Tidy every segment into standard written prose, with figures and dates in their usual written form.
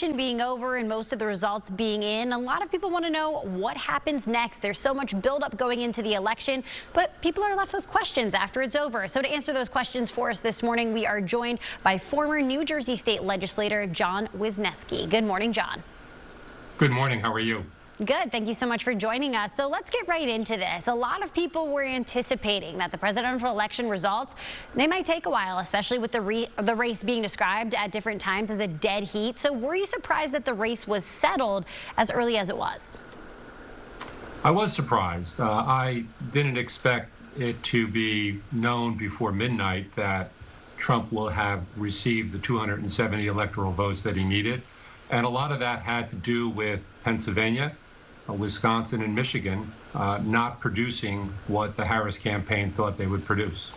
election being over and most of the results being in, a lot of people want to know what happens next. There's so much buildup going into the election, but people are left with questions after it's over. So to answer those questions for us this morning, we are joined by former New Jersey State Legislator John Wisniewski. Good morning, John. Good morning. How are you? Good. Thank you so much for joining us. So let's get right into this. A lot of people were anticipating that the presidential election results, they might take a while, especially with the race being described at different times as a dead heat. So were you surprised that the race was settled as early as it was? I was surprised. I didn't expect it to be known before midnight that Trump will have received the 270 electoral votes that he needed. And a lot of that had to do with Pennsylvania, Wisconsin, and Michigan not producing what the Harris campaign thought they would produce.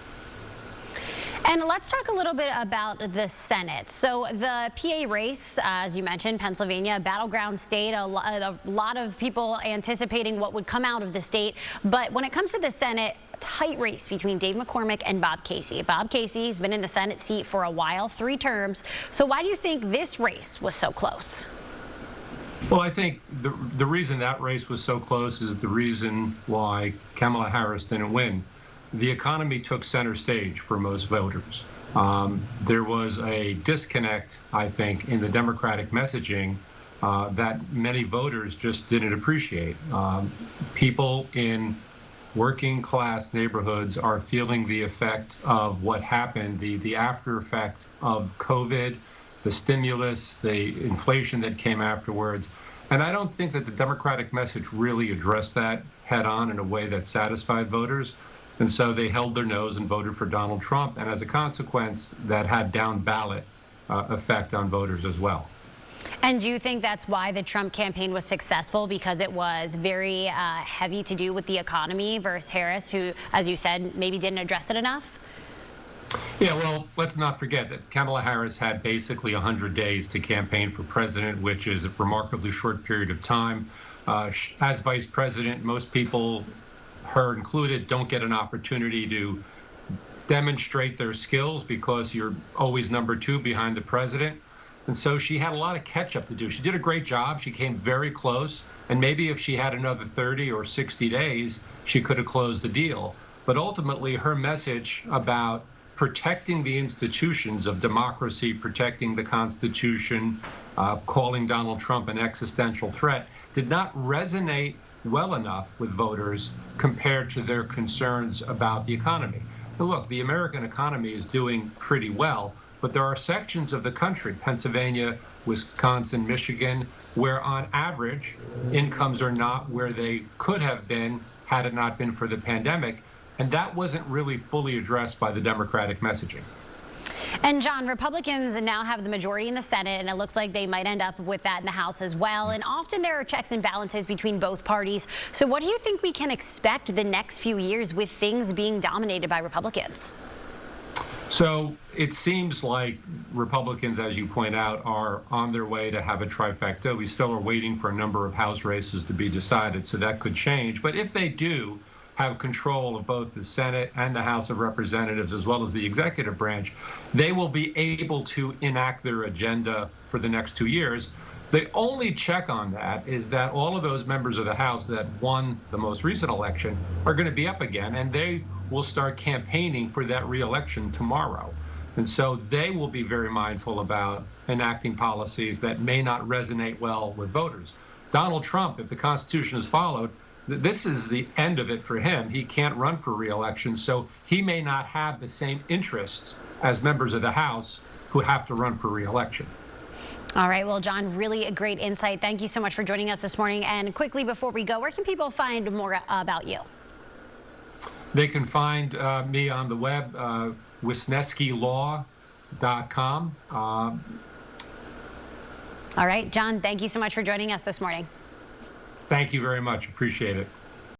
And let's talk a little bit about the Senate. So the PA race, as you mentioned, Pennsylvania, a battleground state, a lot of people anticipating what would come out of the state. But when it comes to the Senate, tight race between Dave McCormick and Bob Casey. Bob Casey's been in the Senate seat for a while, 3 terms. So why do you think this race was so close? Well, I think the reason that race was so close is the reason why Kamala Harris didn't win. The economy took center stage for most voters. There was a disconnect, I think, in the Democratic messaging that many voters just didn't appreciate. People in working class neighborhoods are feeling the effect of what happened, the after effect of COVID, the stimulus, the inflation that came afterwards. And I don't think that the Democratic message really addressed that head on in a way that satisfied voters. And so they held their nose and voted for Donald Trump. And as a consequence, that had down ballot effect on voters as well. And do you think that's why the Trump campaign was successful, because it was very heavy to do with the economy versus Harris, who, as you said, maybe didn't address it enough? Yeah, well, let's not forget that Kamala Harris had basically 100 days to campaign for president, which is a remarkably short period of time. As vice president, most people, her included, don't get an opportunity to demonstrate their skills because you're always number 2 behind the president. And so she had a lot of catch up to do. She did a great job. She came very close. And maybe if she had another 30 or 60 days, she could have closed the deal. But ultimately, her message about protecting the institutions of democracy, protecting the Constitution, calling Donald Trump an existential threat, did not resonate well enough with voters compared to their concerns about the economy. Now, look, the American economy is doing pretty well, but there are sections of the country, Pennsylvania, Wisconsin, Michigan, where on average, incomes are not where they could have been had it not been for the pandemic. And that wasn't really fully addressed by the Democratic messaging. And John, Republicans now have the majority in the Senate, and it looks like they might end up with that in the House as well. And often there are checks and balances between both parties. So what do you think we can expect the next few years with things being dominated by Republicans? So it seems like Republicans, as you point out, are on their way to have a trifecta. We still are waiting for a number of House races to be decided, so that could change. But if they do have control of both the Senate and the House of Representatives, as well as the executive branch, they will be able to enact their agenda for the next 2 years. The only check on that is that all of those members of the House that won the most recent election are going to be up again, and they will start campaigning for that re-election tomorrow. And so they will be very mindful about enacting policies that may not resonate well with voters. Donald Trump, if the Constitution is followed, this is the end of it for him. He can't run for re-election, so he may not have the same interests as members of the House who have to run for re-election. All right. Well, John, really a great insight. Thank you so much for joining us this morning. And quickly before we go, where can people find more about you? They can find me on the web, wisniewskilaw.com. All right, John, thank you so much for joining us this morning. Thank you very much. Appreciate it.